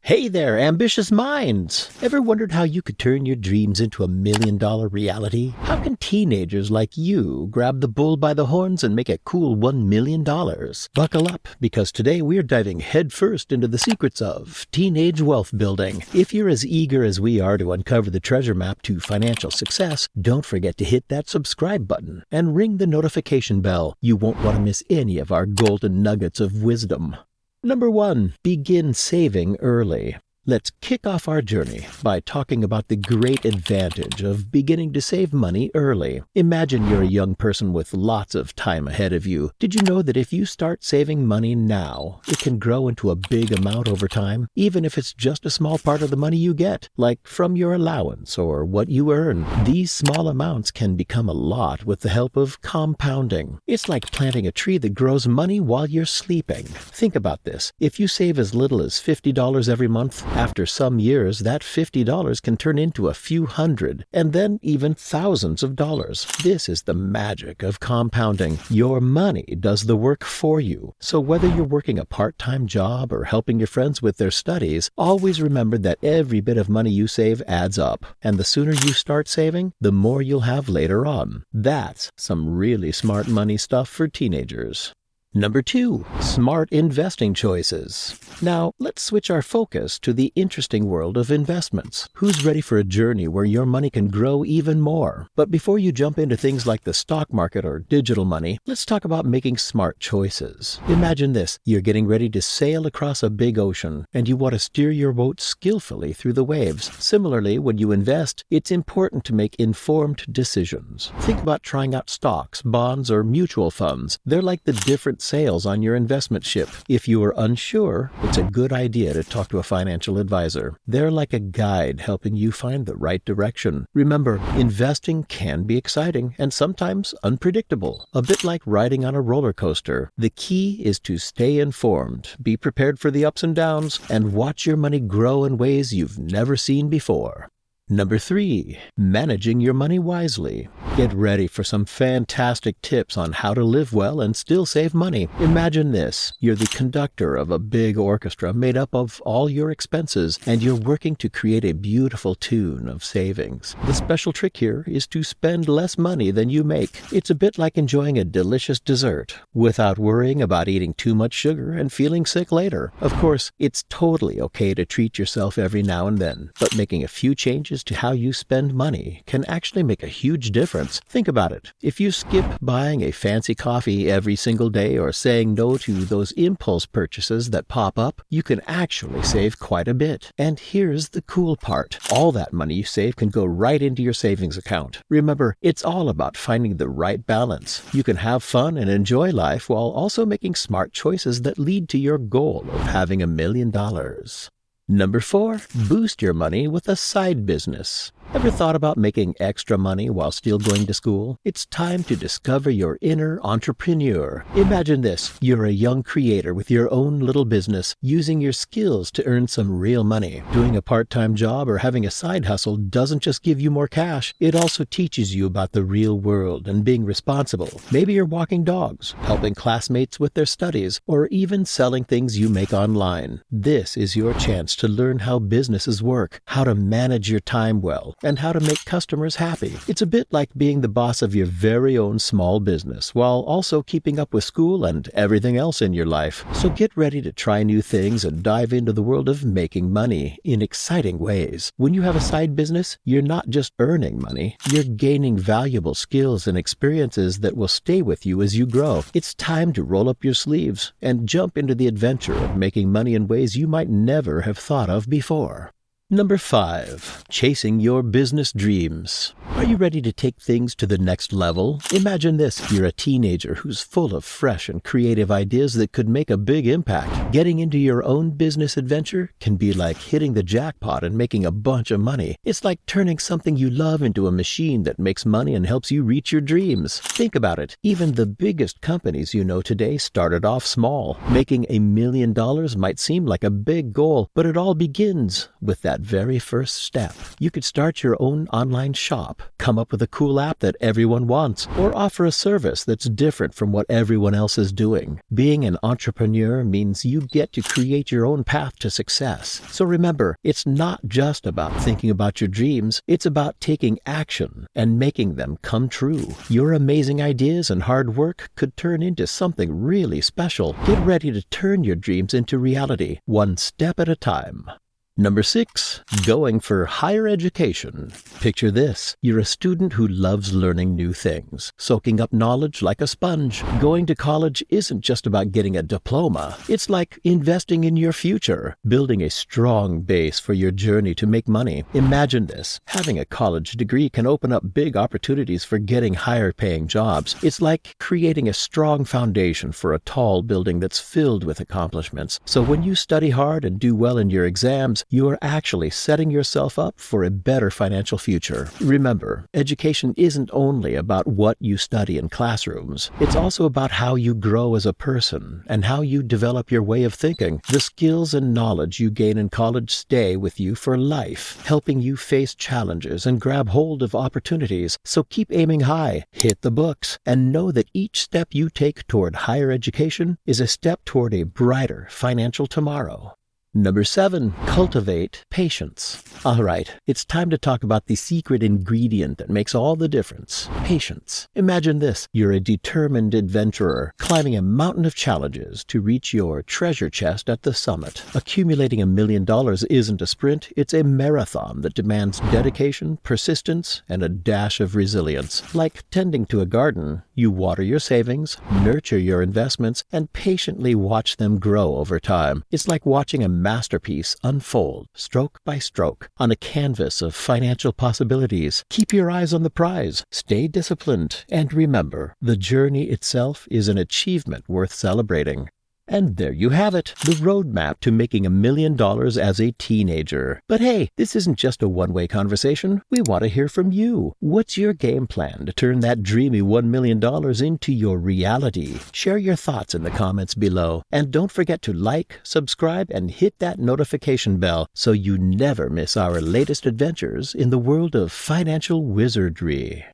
Hey there, ambitious minds! Ever wondered how you could turn your dreams into $1 million reality? How can teenagers like you grab the bull by the horns and make a cool $1 million? Buckle up, because today we're diving headfirst into the secrets of teenage wealth building. If you're as eager as we are to uncover the treasure map to financial success, don't forget to hit that subscribe button and ring the notification bell. You won't want to miss any of our golden nuggets of wisdom. Number 1, begin saving early. Let's kick off our journey by talking about the great advantage of beginning to save money early. Imagine you're a young person with lots of time ahead of you. Did you know that if you start saving money now, it can grow into a big amount over time, even if it's just a small part of the money you get, like from your allowance or what you earn? These small amounts can become a lot with the help of compounding. It's like planting a tree that grows money while you're sleeping. Think about this. If you save as little as $50 every month, after some years, that $50 can turn into a few hundred, and then even thousands of dollars. This is the magic of compounding. Your money does the work for you. So whether you're working a part-time job or helping your friends with their studies, always remember that every bit of money you save adds up. And the sooner you start saving, the more you'll have later on. That's some really smart money stuff for teenagers. Number 2, smart investing choices. Now, let's switch our focus to the interesting world of investments. Who's ready for a journey where your money can grow even more? But before you jump into things like the stock market or digital money, let's talk about making smart choices. Imagine this. You're getting ready to sail across a big ocean, and you want to steer your boat skillfully through the waves. Similarly, when you invest, it's important to make informed decisions. Think about trying out stocks, bonds, or mutual funds. They're like the different sails on your investment ship. If you are unsure, it's a good idea to talk to a financial advisor. They're like a guide helping you find the right direction. Remember, investing can be exciting and sometimes unpredictable, a bit like riding on a roller coaster. The key is to stay informed, be prepared for the ups and downs, and watch your money grow in ways you've never seen before. Number 3, managing your money wisely. Get ready for some fantastic tips on how to live well and still save money. Imagine this. You're the conductor of a big orchestra made up of all your expenses, and you're working to create a beautiful tune of savings. The special trick here is to spend less money than you make. It's a bit like enjoying a delicious dessert without worrying about eating too much sugar and feeling sick later. Of course, it's totally okay to treat yourself every now and then, but making a few changes to how you spend money can actually make a huge difference. Think about it. If you skip buying a fancy coffee every single day or saying no to those impulse purchases that pop up, you can actually save quite a bit. And here's the cool part. All that money you save can go right into your savings account. Remember, it's all about finding the right balance. You can have fun and enjoy life while also making smart choices that lead to your goal of having $1 million. Number 4, boost your money with a side business. Ever thought about making extra money while still going to school? It's time to discover your inner entrepreneur. Imagine this. You're a young creator with your own little business, using your skills to earn some real money. Doing a part-time job or having a side hustle doesn't just give you more cash, it also teaches you about the real world and being responsible. Maybe you're walking dogs, helping classmates with their studies, or even selling things you make online. This is your chance to learn how businesses work, how to manage your time well, and how to make customers happy. It's a bit like being the boss of your very own small business while also keeping up with school and everything else in your life. So get ready to try new things and dive into the world of making money in exciting ways. When you have a side business, you're not just earning money, you're gaining valuable skills and experiences that will stay with you as you grow. It's time to roll up your sleeves and jump into the adventure of making money in ways you might never have thought of before. Number 5, chasing your business dreams. Are you ready to take things to the next level? Imagine this. You're a teenager who's full of fresh and creative ideas that could make a big impact. Getting into your own business adventure can be like hitting the jackpot and making a bunch of money. It's like turning something you love into a machine that makes money and helps you reach your dreams. Think about it. Even the biggest companies you know today started off small. Making $1 million might seem like a big goal, but it all begins with that that very first step. You could start your own online shop, come up with a cool app that everyone wants, or offer a service that's different from what everyone else is doing. Being an entrepreneur means you get to create your own path to success. So remember, it's not just about thinking about your dreams, it's about taking action and making them come true. Your amazing ideas and hard work could turn into something really special. Get ready to turn your dreams into reality, one step at a time. Number 6, going for higher education. Picture this. You're a student who loves learning new things, soaking up knowledge like a sponge. Going to college isn't just about getting a diploma. It's like investing in your future, building a strong base for your journey to make money. Imagine this. Having a college degree can open up big opportunities for getting higher paying jobs. It's like creating a strong foundation for a tall building that's filled with accomplishments. So when you study hard and do well in your exams, you are actually setting yourself up for a better financial future. Remember, education isn't only about what you study in classrooms. It's also about how you grow as a person and how you develop your way of thinking. The skills and knowledge you gain in college stay with you for life, helping you face challenges and grab hold of opportunities. So keep aiming high, hit the books, and know that each step you take toward higher education is a step toward a brighter financial tomorrow. Number 7, cultivate patience. All right, it's time to talk about the secret ingredient that makes all the difference. Patience. Imagine this. You're a determined adventurer, climbing a mountain of challenges to reach your treasure chest at the summit. Accumulating $1 million isn't a sprint, it's a marathon that demands dedication, persistence, and a dash of resilience. Like tending to a garden, you water your savings, nurture your investments, and patiently watch them grow over time. It's like watching a masterpiece unfold, stroke by stroke, on a canvas of financial possibilities. Keep your eyes on the prize, stay disciplined, and remember, the journey itself is an achievement worth celebrating. And there you have it, the roadmap to making $1 million as a teenager. But hey, this isn't just a one-way conversation. We want to hear from you. What's your game plan to turn that dreamy $1 million into your reality? Share your thoughts in the comments below. And don't forget to like, subscribe, and hit that notification bell so you never miss our latest adventures in the world of financial wizardry.